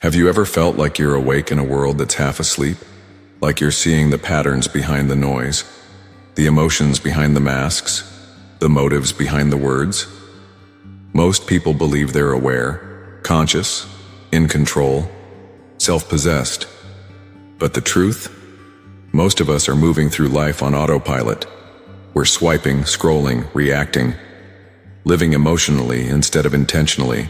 Have you ever felt like you're awake in a world that's half asleep? Like you're seeing the patterns behind the noise, the emotions behind the masks, the motives behind the words? Most people believe they're aware, conscious, in control, self-possessed. But the truth? Most of us are moving through life on autopilot. We're swiping, scrolling, reacting, living emotionally instead of intentionally,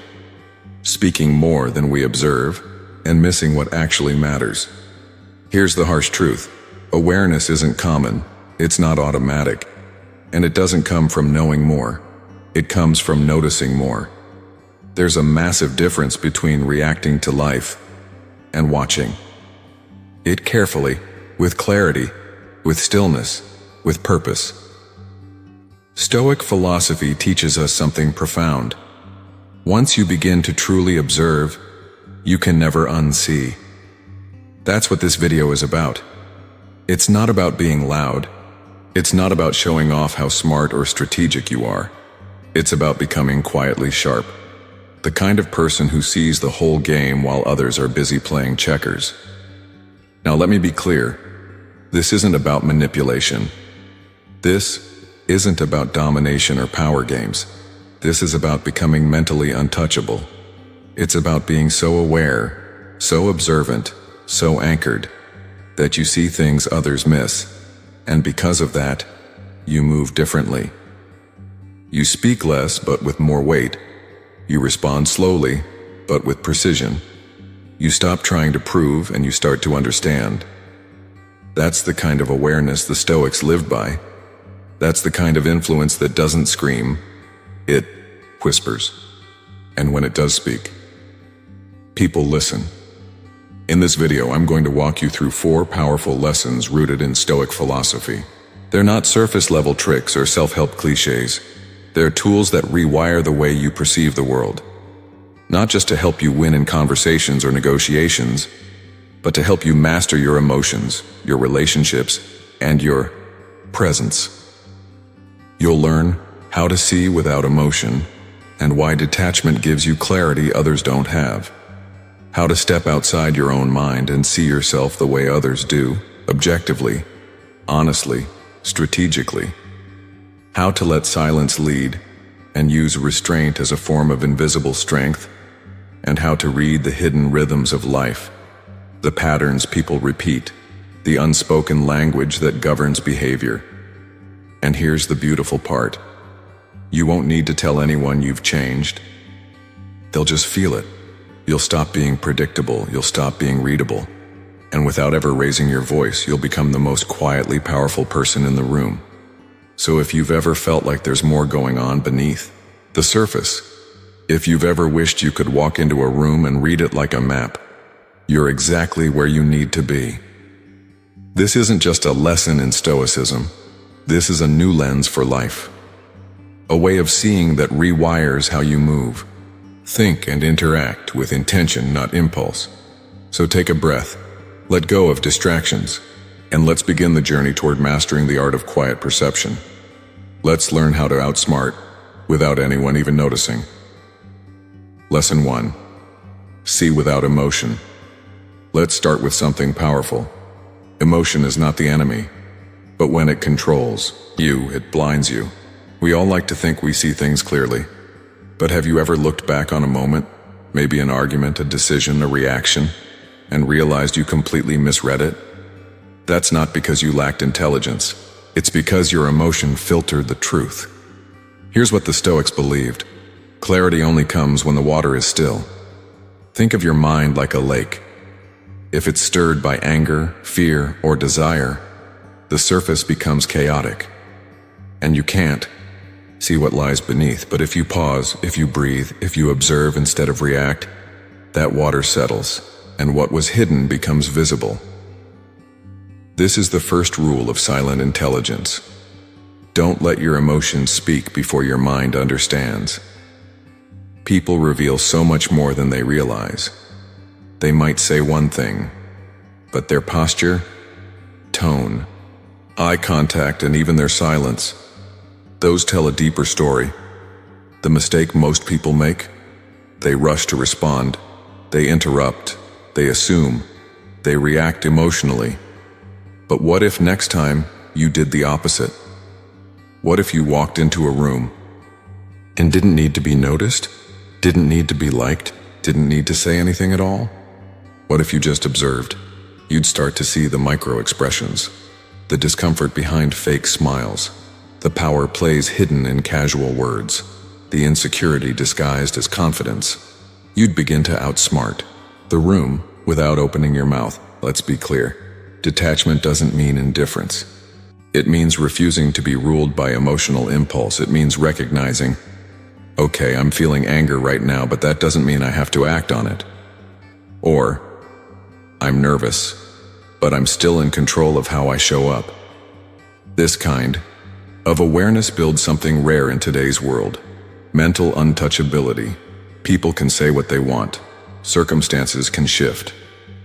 speaking more than we observe, and missing what actually matters. Here's the harsh truth. Awareness isn't common, it's not automatic, and it doesn't come from knowing more. It comes from noticing more. There's a massive difference between reacting to life and watching it carefully, with clarity, with stillness, with purpose. Stoic philosophy teaches us something profound. Once you begin to truly observe, you can never unsee. That's what this video is about. It's not about being loud. It's not about showing off how smart or strategic you are. It's about becoming quietly sharp. The kind of person who sees the whole game while others are busy playing checkers. Now let me be clear. This isn't about manipulation. This isn't about domination or power games. This is about becoming mentally untouchable. It's about being so aware, so observant, so anchored, that you see things others miss, and because of that, you move differently. You speak less but with more weight. You respond slowly, but with precision. You stop trying to prove and you start to understand. That's the kind of awareness the Stoics lived by. That's the kind of influence that doesn't scream, it whispers. And when it does speak, people listen. In this video, I'm going to walk you through 4 powerful lessons rooted in Stoic philosophy. They're not surface-level tricks or self-help cliches. They're tools that rewire the way you perceive the world. Not just to help you win in conversations or negotiations, but to help you master your emotions, your relationships, and your presence. You'll learn how to see without emotion, and why detachment gives you clarity others don't have. How to step outside your own mind and see yourself the way others do, objectively, honestly, strategically. How to let silence lead and use restraint as a form of invisible strength, and how to read the hidden rhythms of life, the patterns people repeat, the unspoken language that governs behavior. And here's the beautiful part. You won't need to tell anyone you've changed. They'll just feel it. You'll stop being predictable, you'll stop being readable, and without ever raising your voice, you'll become the most quietly powerful person in the room. So if you've ever felt like there's more going on beneath the surface, if you've ever wished you could walk into a room and read it like a map, you're exactly where you need to be. This isn't just a lesson in Stoicism. This is a new lens for life. A way of seeing that rewires how you move, think, and interact with intention, not impulse. So take a breath, let go of distractions, and let's begin the journey toward mastering the art of quiet perception. Let's learn how to outsmart without anyone even noticing. Lesson 1. See without emotion. Let's start with something powerful. Emotion is not the enemy, but when it controls you, it blinds you. We all like to think we see things clearly, but have you ever looked back on a moment, maybe an argument, a decision, a reaction, and realized you completely misread it? That's not because you lacked intelligence. It's because your emotion filtered the truth. Here's what the Stoics believed. Clarity only comes when the water is still. Think of your mind like a lake. If it's stirred by anger, fear, or desire, the surface becomes chaotic, and you can't see what lies beneath. But if you pause, if you breathe, if you observe instead of react, that water settles, and what was hidden becomes visible. This is the first rule of silent intelligence. Don't let your emotions speak before your mind understands. People reveal so much more than they realize. They might say one thing, but their posture, tone, eye contact, and even their silence, those tell a deeper story. The mistake most people make? They rush to respond, They interrupt, they assume, they react emotionally. But what if next time you did the opposite? What if you walked into a room and didn't need to be noticed, didn't need to be liked, didn't need to say anything at all? What if you just observed? You'd start to see the micro-expressions, the discomfort behind fake smiles, the power plays hidden in casual words, the insecurity disguised as confidence. You'd begin to outsmart the room without opening your mouth. Let's be clear. Detachment doesn't mean indifference. It means refusing to be ruled by emotional impulse. It means recognizing, okay, I'm feeling anger right now, but that doesn't mean I have to act on it. Or, I'm nervous, but I'm still in control of how I show up. This kind of awareness builds something rare in today's world: mental untouchability. People can say what they want, circumstances can shift,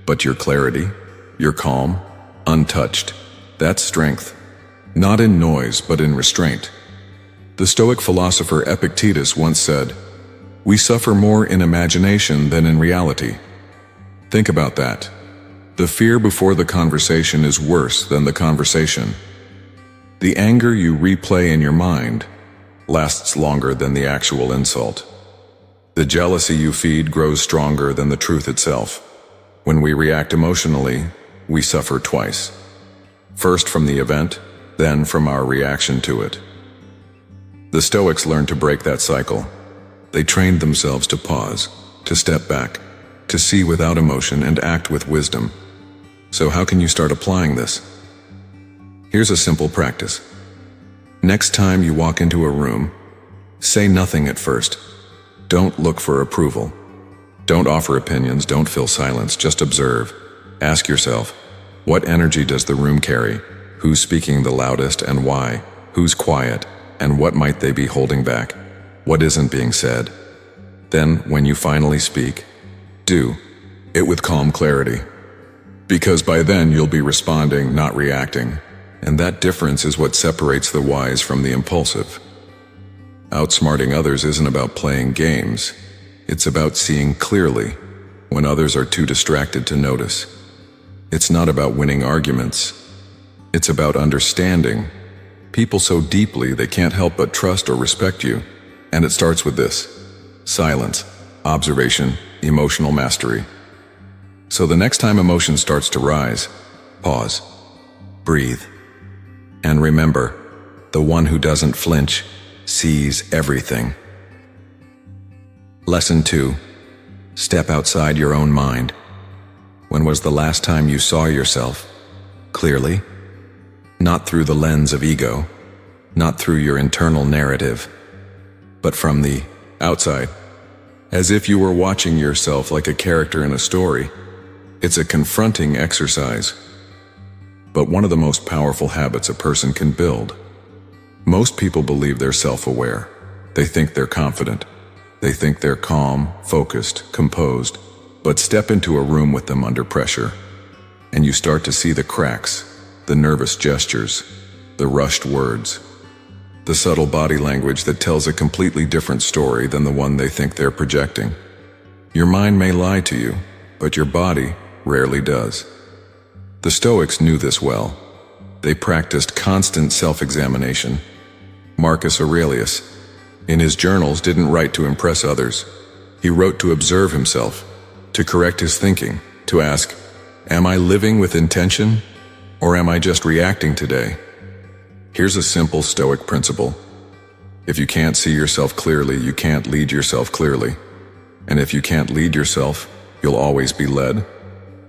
but your clarity, your calm, untouched, that's strength. Not in noise, but in restraint. The Stoic philosopher Epictetus once said, "We suffer more in imagination than in reality." Think about that. The fear before the conversation is worse than the conversation. The anger you replay in your mind lasts longer than the actual insult. The jealousy you feed grows stronger than the truth itself. When we react emotionally, we suffer twice. First from the event, then from our reaction to it. The Stoics learned to break that cycle. They trained themselves to pause, to step back, to see without emotion and act with wisdom. So how can you start applying this? Here's a simple practice. Next time you walk into a room, say nothing at first. Don't look for approval. Don't offer opinions, don't fill silence, just observe. Ask yourself, what energy does the room carry? Who's speaking the loudest and why? Who's quiet and what might they be holding back? What isn't being said? Then, when you finally speak, do it with calm clarity. Because by then you'll be responding, not reacting. And that difference is what separates the wise from the impulsive. Outsmarting others isn't about playing games. It's about seeing clearly when others are too distracted to notice. It's not about winning arguments. It's about understanding people so deeply they can't help but trust or respect you. And it starts with this: silence, observation, emotional mastery. So the next time emotion starts to rise, pause, breathe, and remember, the one who doesn't flinch sees everything. Lesson 2. Step outside your own mind. When was the last time you saw yourself clearly? Not through the lens of ego, not through your internal narrative, but from the outside, as if you were watching yourself like a character in a story. It's a confronting exercise, but one of the most powerful habits a person can build. Most people believe they're self-aware. They think they're confident. They think they're calm, focused, composed, but step into a room with them under pressure, and you start to see the cracks, the nervous gestures, the rushed words, the subtle body language that tells a completely different story than the one they think they're projecting. Your mind may lie to you, but your body rarely does. The Stoics knew this well. They practiced constant self-examination. Marcus Aurelius, in his journals, didn't write to impress others. He wrote to observe himself, to correct his thinking, to ask, am I living with intention, or am I just reacting today? Here's a simple Stoic principle. If you can't see yourself clearly, you can't lead yourself clearly. And if you can't lead yourself, you'll always be led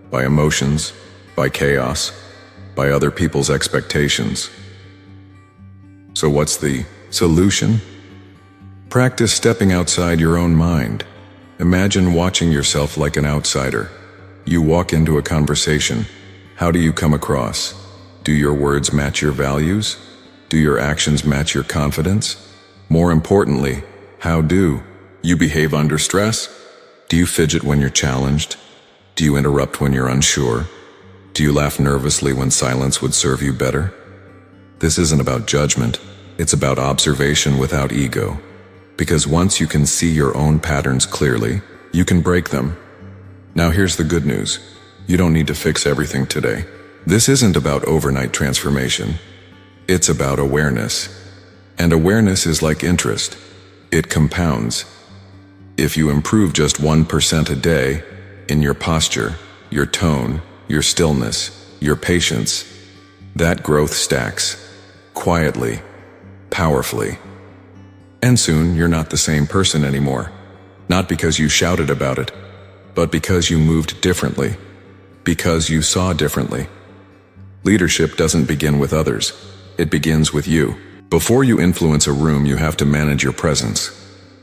by emotions, by chaos, by other people's expectations. So what's the solution? Practice stepping outside your own mind. Imagine watching yourself like an outsider. You walk into a conversation. How do you come across? Do your words match your values? Do your actions match your confidence? More importantly, how do you behave under stress? Do you fidget when you're challenged? Do you interrupt when you're unsure? Do you laugh nervously when silence would serve you better? This isn't about judgment. It's about observation without ego. Because once you can see your own patterns clearly, you can break them. Now here's the good news. You don't need to fix everything today. This isn't about overnight transformation. It's about awareness. And awareness is like interest. It compounds. If you improve just 1% a day in your posture, your tone, your stillness, your patience, that growth stacks, quietly, powerfully. And soon you're not the same person anymore. Not because you shouted about it, but because you moved differently, because you saw differently. Leadership doesn't begin with others. It begins with you. Before you influence a room, you have to manage your presence.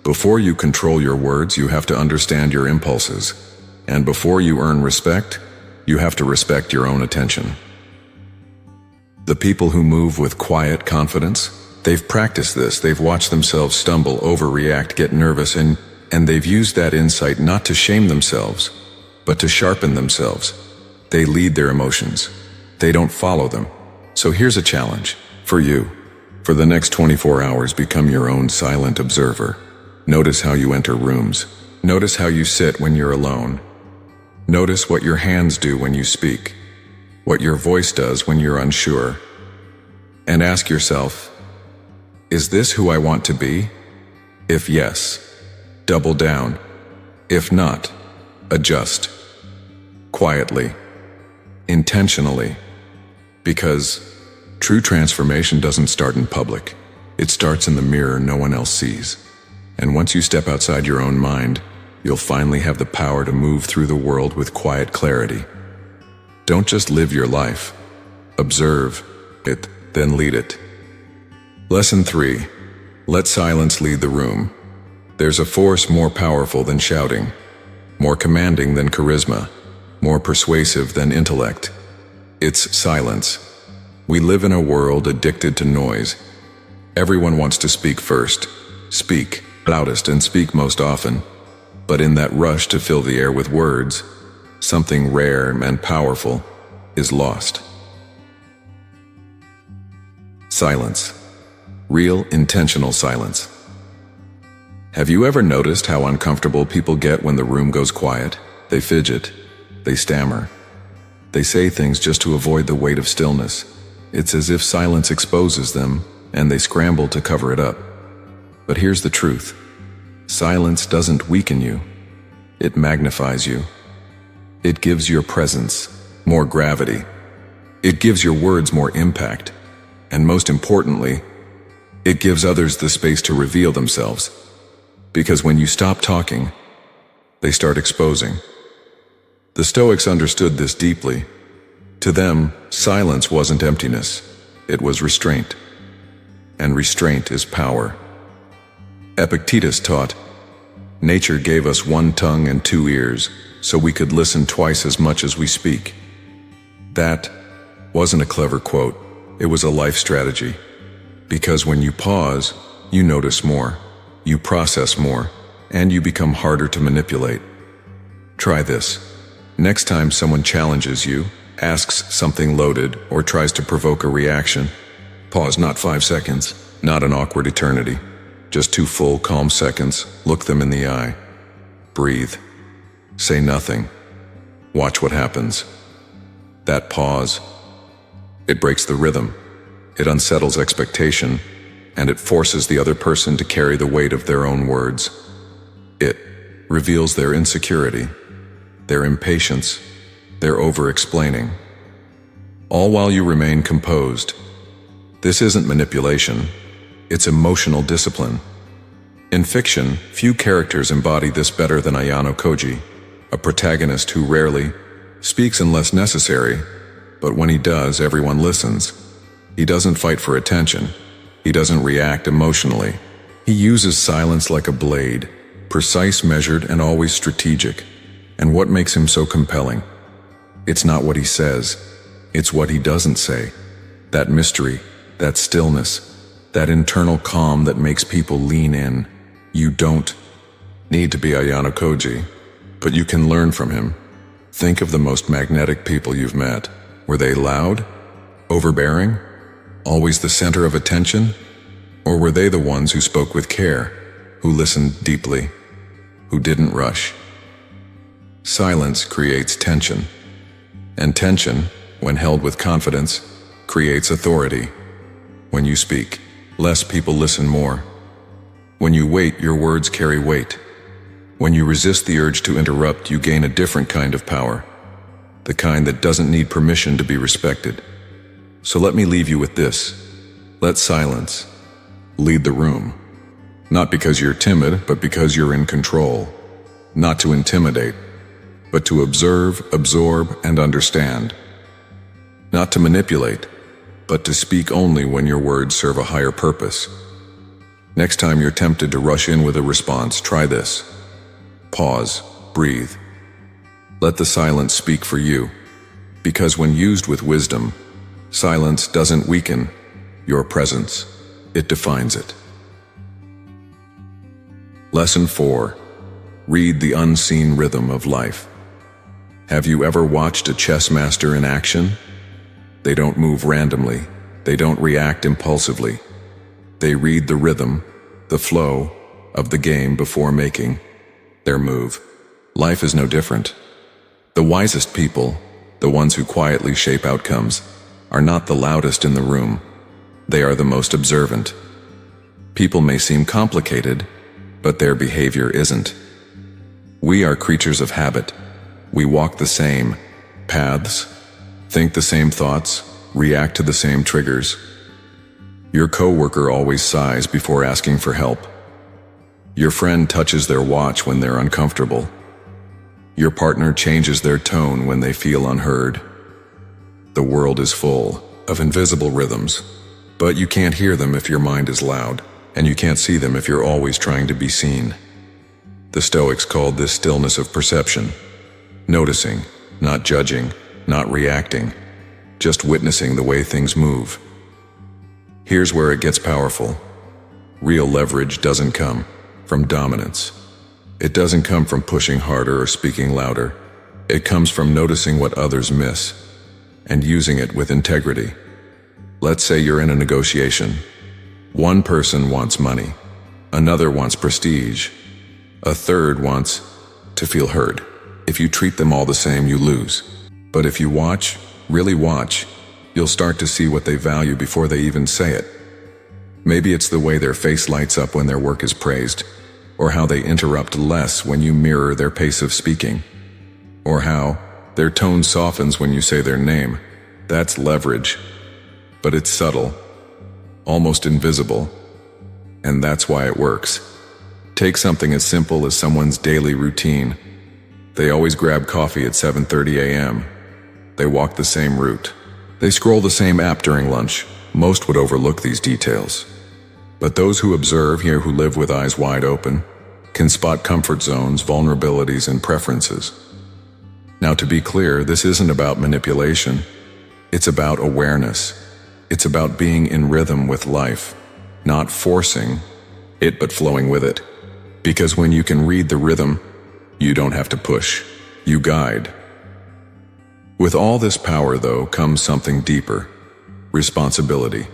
Before you control your words, you have to understand your impulses. And before you earn respect, you have to respect your own attention. The people who move with quiet confidence, they've practiced this. They've watched themselves stumble, overreact, get nervous, and they've used that insight not to shame themselves, but to sharpen themselves. They lead their emotions. They don't follow them. So here's a challenge for you. For the next 24 hours, become your own silent observer. Notice how you enter rooms. Notice how you sit when you're alone. Notice what your hands do when you speak, what your voice does when you're unsure. And ask yourself, is this who I want to be? If yes, double down. If not, adjust. Quietly, intentionally. Because true transformation doesn't start in public. It starts in the mirror no one else sees. And once you step outside your own mind, you'll finally have the power to move through the world with quiet clarity. Don't just live your life. Observe it, then lead it. Lesson 3. Let silence lead the room. There's a force more powerful than shouting, more commanding than charisma, more persuasive than intellect. It's silence. We live in a world addicted to noise. Everyone wants to speak first, speak loudest, and speak most often. But in that rush to fill the air with words, something rare and powerful is lost. Silence. Real, intentional silence. Have you ever noticed how uncomfortable people get when the room goes quiet? They fidget. They stammer. They say things just to avoid the weight of stillness. It's as if silence exposes them, and they scramble to cover it up. But here's the truth. Silence doesn't weaken you. It magnifies you. It gives your presence more gravity. It gives your words more impact. And most importantly, it gives others the space to reveal themselves. Because when you stop talking, they start exposing. The Stoics understood this deeply. To them, silence wasn't emptiness. It was restraint. And restraint is power. Epictetus taught, nature gave us one tongue and two ears, so we could listen twice as much as we speak. That wasn't a clever quote. It was a life strategy. Because when you pause, you notice more, you process more, and you become harder to manipulate. Try this. Next time someone challenges you, asks something loaded, or tries to provoke a reaction, pause not 5 seconds, not an awkward eternity. Just 2 full, calm seconds. Look them in the eye. Breathe. Say nothing. Watch what happens. That pause, it breaks the rhythm. It unsettles expectation, and it forces the other person to carry the weight of their own words. It reveals their insecurity, their impatience, their over-explaining. All while you remain composed. This isn't manipulation. It's emotional discipline. In fiction, few characters embody this better than Ayano Koji, a protagonist who rarely speaks unless necessary, but when he does, everyone listens. He doesn't fight for attention. He doesn't react emotionally. He uses silence like a blade, precise, measured, and always strategic. And what makes him so compelling? It's not what he says, it's what he doesn't say. That mystery, that stillness, that internal calm that makes people lean in. You don't need to be Ayano Koji, but you can learn from him. Think of the most magnetic people you've met. Were they loud? Overbearing? Always the center of attention? Or were they the ones who spoke with care, who listened deeply, who didn't rush? Silence creates tension, and tension, when held with confidence, creates authority. When you speak, less people listen more. When you wait, your words carry weight. When you resist the urge to interrupt, you gain a different kind of power, the kind that doesn't need permission to be respected. So let me leave you with this. Let silence lead the room. Not because you're timid, but because you're in control. Not to intimidate, but to observe, absorb, and understand. Not to manipulate, but to speak only when your words serve a higher purpose. Next time you're tempted to rush in with a response, try this. Pause, breathe. Let the silence speak for you, because when used with wisdom, silence doesn't weaken your presence, it defines it. Lesson 4. Read the unseen rhythm of life. Have you ever watched a chess master in action? They don't move randomly. They don't react impulsively. They read the rhythm, the flow of the game before making their move. Life is no different. The wisest people, the ones who quietly shape outcomes, are not the loudest in the room. They are the most observant. People may seem complicated, but their behavior isn't. We are creatures of habit. We walk the same paths, think the same thoughts, react to the same triggers. Your coworker always sighs before asking for help. Your friend touches their watch when they're uncomfortable. Your partner changes their tone when they feel unheard. The world is full of invisible rhythms, but you can't hear them if your mind is loud, and you can't see them if you're always trying to be seen. The Stoics called this stillness of perception. Noticing, not judging, not reacting, just witnessing the way things move. Here's where it gets powerful. Real leverage doesn't come from dominance. It doesn't come from pushing harder or speaking louder. It comes from noticing what others miss and using it with integrity. Let's say you're in a negotiation. One person wants money, another wants prestige, a third wants to feel heard. If you treat them all the same, you lose. But if you watch, really watch, you'll start to see what they value before they even say it. Maybe it's the way their face lights up when their work is praised, or how they interrupt less when you mirror their pace of speaking, or how their tone softens when you say their name. That's leverage, but it's subtle, almost invisible, and that's why it works. Take something as simple as someone's daily routine. They always grab coffee at 7:30 a.m. They walk the same route. They scroll the same app during lunch. Most would overlook these details. But those who observe here, who live with eyes wide open, can spot comfort zones, vulnerabilities, and preferences. Now, to be clear, this isn't about manipulation. It's about awareness. It's about being in rhythm with life, not forcing it but flowing with it. Because when you can read the rhythm, you don't have to push, you guide. With all this power, though, comes something deeper: responsibility.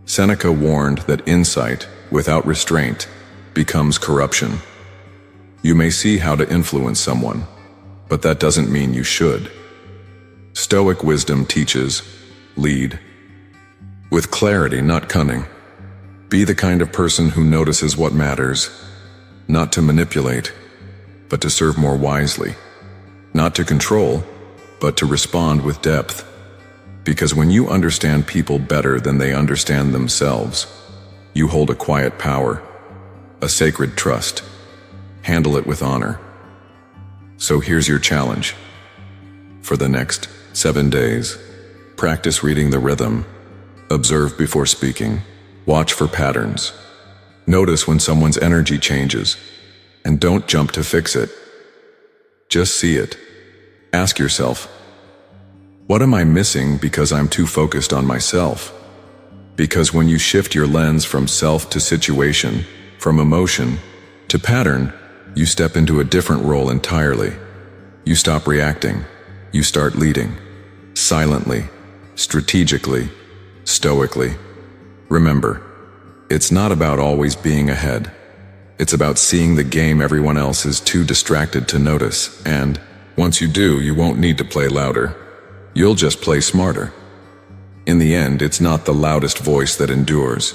Seneca warned that insight without restraint becomes corruption. You may see how to influence someone, but that doesn't mean you should. Stoic wisdom teaches, lead with clarity, not cunning. Be the kind of person who notices what matters, not to manipulate, but to serve more wisely. Not to control, but to respond with depth. Because when you understand people better than they understand themselves, you hold a quiet power, a sacred trust. Handle it with honor. So here's your challenge. For the next 7 days, practice reading the rhythm. Observe before speaking. Watch for patterns. Notice when someone's energy changes, and don't jump to fix it. Just see it. Ask yourself, what am I missing because I'm too focused on myself? Because when you shift your lens from self to situation, from emotion to pattern, you step into a different role entirely. You stop reacting. You start leading. Silently, strategically, stoically. Remember, it's not about always being ahead. It's about seeing the game everyone else is too distracted to notice, and once you do, you won't need to play louder. You'll just play smarter. In the end, it's not the loudest voice that endures.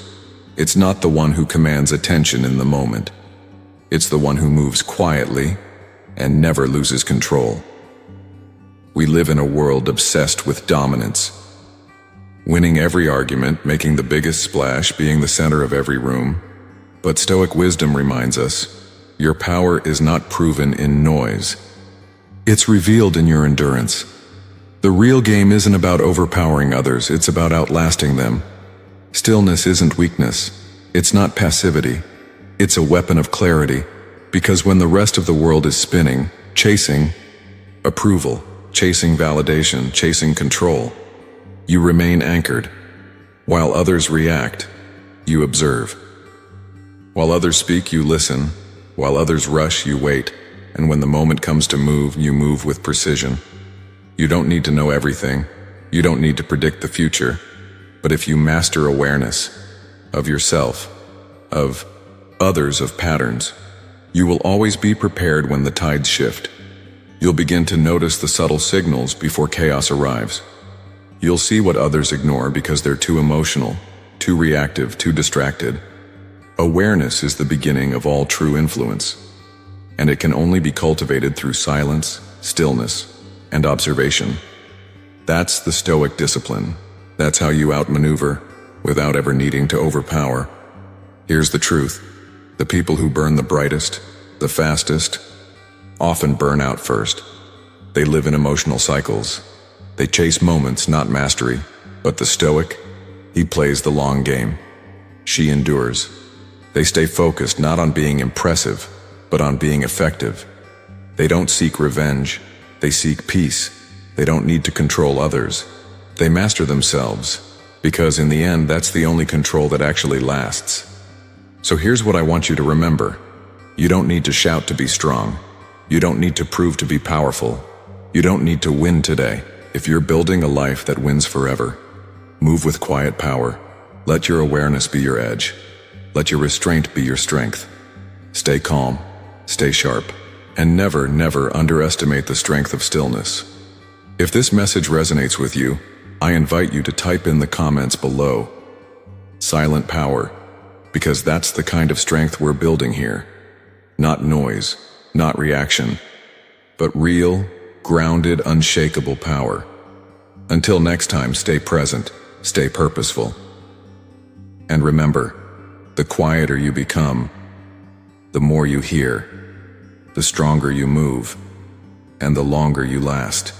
It's not the one who commands attention in the moment. It's the one who moves quietly and never loses control. We live in a world obsessed with dominance. Winning every argument, making the biggest splash, being the center of every room. But Stoic wisdom reminds us, your power is not proven in noise. It's revealed in your endurance. The real game isn't about overpowering others, it's about outlasting them. Stillness isn't weakness. It's not passivity. It's a weapon of clarity, because when the rest of the world is spinning, chasing approval, chasing validation, chasing control, you remain anchored. While others react, you observe. While others speak, you listen. While others rush, you wait. And when the moment comes to move, you move with precision. You don't need to know everything. You don't need to predict the future. But if you master awareness of yourself, of others, of patterns, you will always be prepared when the tides shift. You'll begin to notice the subtle signals before chaos arrives. You'll see what others ignore because they're too emotional, too reactive, too distracted. Awareness is the beginning of all true influence, and it can only be cultivated through silence, stillness, and observation. That's the Stoic discipline. That's how you outmaneuver without ever needing to overpower. Here's the truth. The people who burn the brightest, the fastest, often burn out first. They live in emotional cycles. They chase moments, not mastery. But the Stoic, he plays the long game. She endures. They stay focused not on being impressive, but on being effective. They don't seek revenge. They seek peace. They don't need to control others. They master themselves, because in the end, that's the only control that actually lasts. So here's what I want you to remember. You don't need to shout to be strong. You don't need to prove to be powerful. You don't need to win today. If you're building a life that wins forever, move with quiet power. Let your awareness be your edge. Let your restraint be your strength. Stay calm, stay sharp, and never, never underestimate the strength of stillness. If this message resonates with you, I invite you to type in the comments below, silent power, because that's the kind of strength we're building here. Not noise, not reaction, but real, grounded, unshakable power. Until next time, stay present, stay purposeful. And remember, the quieter you become, the more you hear, the stronger you move, and the longer you last.